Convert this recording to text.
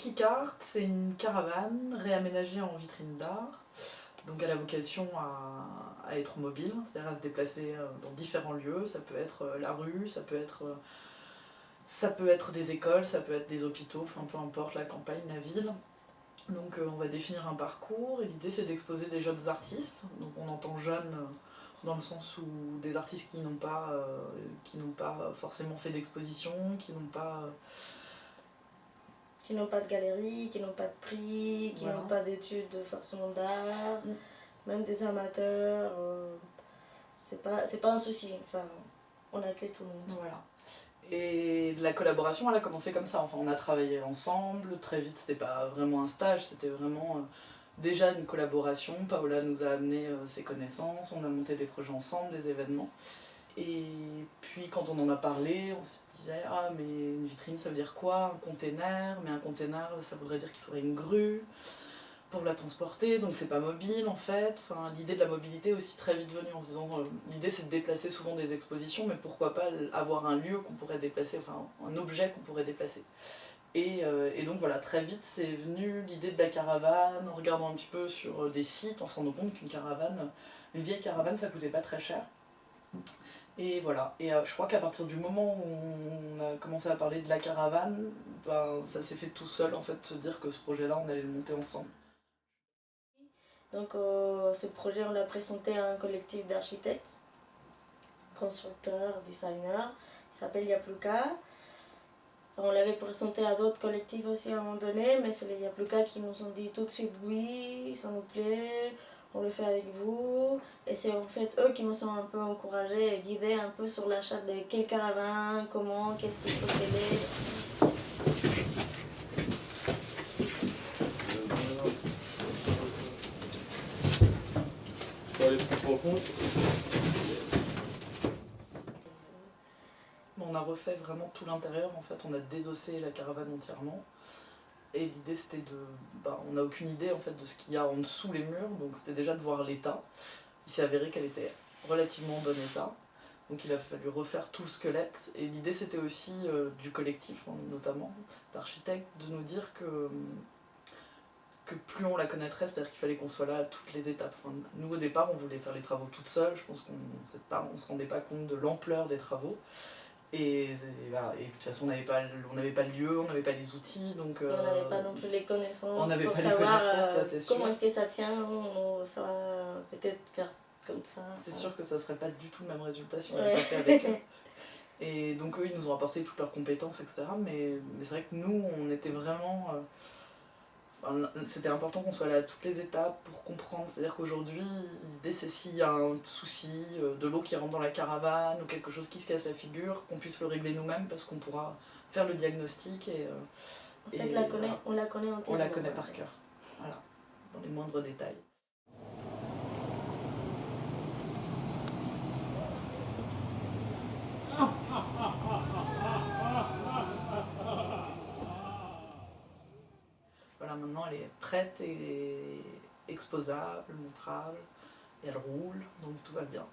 Keycart, c'est une caravane réaménagée en vitrine d'art. Donc elle a vocation à être mobile, c'est-à-dire à se déplacer dans différents lieux. Ça peut être la rue, ça peut être des écoles, ça peut être des hôpitaux, enfin peu importe, la campagne, la ville. Donc on va définir un parcours et l'idée c'est d'exposer des jeunes artistes. Donc on entend jeunes dans le sens où des artistes qui n'ont pas forcément fait d'exposition, qui n'ont pas de galerie, qui n'ont pas de prix, qui n'ont pas d'études forcément d'art, même des amateurs, c'est pas un souci, enfin, on accueille tout le monde. Voilà. Et la collaboration, elle a commencé comme ça, enfin on a travaillé ensemble, très vite c'était pas vraiment un stage, c'était vraiment déjà une collaboration. Paola nous a amené ses connaissances, on a monté des projets ensemble, des événements. Et puis quand on en a parlé, on se disait « Ah mais une vitrine ça veut dire quoi? Un container, mais un container ça voudrait dire qu'il faudrait une grue pour la transporter, donc c'est pas mobile en fait. » Enfin, l'idée de la mobilité est aussi très vite venue en se disant l'idée c'est de déplacer souvent des expositions, mais pourquoi pas avoir un lieu qu'on pourrait déplacer, enfin un objet qu'on pourrait déplacer. Et donc voilà, très vite c'est venu l'idée de la caravane, en regardant un petit peu sur des sites, en se rendant compte qu'une caravane, une vieille caravane ça coûtait pas très cher. Et voilà, et je crois qu'à partir du moment où on a commencé à parler de la caravane, ben, ça s'est fait tout seul en fait, de se dire que ce projet-là on allait le monter ensemble. Donc ce projet on l'a présenté à un collectif d'architectes, constructeurs, designers, il s'appelle Yapluka. On l'avait présenté à d'autres collectifs aussi à un moment donné, mais c'est les Yapluka qui nous ont dit tout de suite oui, ça nous plaît, on le fait avec vous. Et c'est en fait eux qui nous ont un peu encouragés et guidés un peu sur l'achat de quelle caravane, comment, qu'est-ce qu'il faut qu'elle ait. Je peux aller plus profond. On a refait vraiment tout l'intérieur, en fait on a désossé la caravane entièrement. Et l'idée c'était de... on n'a aucune idée en fait de ce qu'il y a en dessous les murs, donc c'était déjà de voir l'état. Il s'est avéré qu'elle était relativement en bon état, donc il a fallu refaire tout le squelette. Et l'idée c'était aussi du collectif, notamment d'architectes, de nous dire que plus on la connaîtrait, c'est-à-dire qu'il fallait qu'on soit là à toutes les étapes. Enfin, nous au départ on voulait faire les travaux toute seule, je pense qu'on ne se rendait pas compte de l'ampleur des travaux. Et de toute façon on n'avait pas le lieu, on n'avait pas les outils, donc... on n'avait pas non plus les connaissances pour savoir comment sûr. est-ce que ça tient, ça va peut-être faire comme ça. C'est sûr que ça serait pas du tout le même résultat si on l'avait pas fait avec eux. Et donc eux ils nous ont apporté toutes leurs compétences, etc. Mais c'est vrai que nous on était vraiment... c'était important qu'on soit là à toutes les étapes pour comprendre, c'est-à-dire qu'aujourd'hui l'idée c'est s'il y a un souci, de l'eau qui rentre dans la caravane ou quelque chose qui se casse la figure, qu'on puisse le régler nous-mêmes parce qu'on pourra faire le diagnostic et... en fait on la connaît entièrement. On la connaît par cœur, voilà, dans les moindres détails. Voilà, maintenant elle est prête et exposable, montrable, et elle roule, donc tout va bien.